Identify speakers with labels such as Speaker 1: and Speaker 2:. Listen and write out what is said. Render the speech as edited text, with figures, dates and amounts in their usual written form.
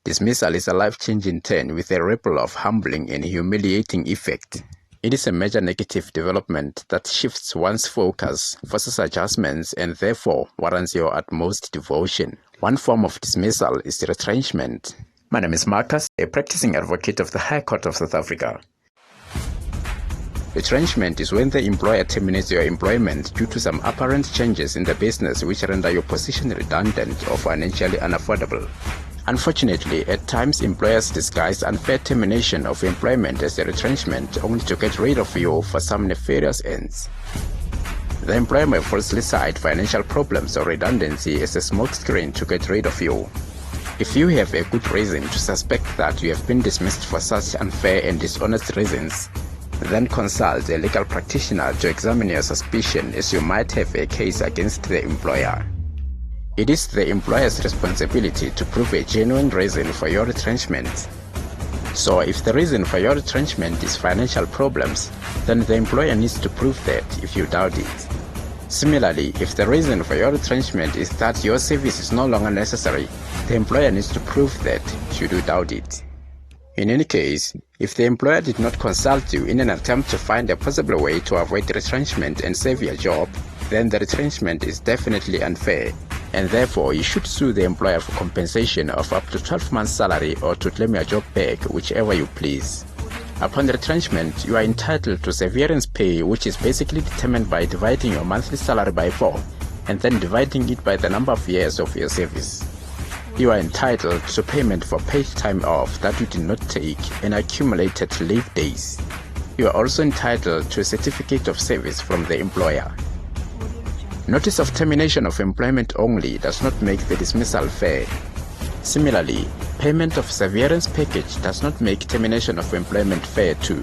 Speaker 1: Dismissal is a life-changing turn with a ripple of humbling and humiliating effect. It is a major negative development that shifts one's focus, forces adjustments, and therefore warrants your utmost devotion. One form of dismissal is retrenchment. My name is Marcus, a practicing advocate of the High Court of South Africa. Retrenchment is when the employer terminates your employment due to some apparent changes in the business which render your position redundant or financially unaffordable. Unfortunately, at times employers disguise unfair termination of employment as a retrenchment only to get rid of you for some nefarious ends. The employer may falsely cite financial problems or redundancy as a smokescreen to get rid of you. If you have a good reason to suspect that you have been dismissed for such unfair and dishonest reasons, then consult a legal practitioner to examine your suspicion, as you might have a case against the employer. It is the employer's responsibility to prove a genuine reason for your retrenchment. So if the reason for your retrenchment is financial problems, then the employer needs to prove that if you doubt it. Similarly, if the reason for your retrenchment is that your service is no longer necessary, the employer needs to prove that should you doubt it. In any case, if the employer did not consult you in an attempt to find a possible way to avoid retrenchment and save your job, then the retrenchment is definitely unfair, and therefore you should sue the employer for compensation of up to 12 months' salary or to claim your job back, whichever you please. Upon retrenchment, you are entitled to severance pay, which is basically determined by dividing your monthly salary by 4 and then dividing it by the number of years of your service. You are entitled to payment for paid time off that you did not take and accumulated leave days. You are also entitled to a certificate of service from the employer. Notice of termination of employment only does not make the dismissal fair. Similarly, payment of severance package does not make termination of employment fair too.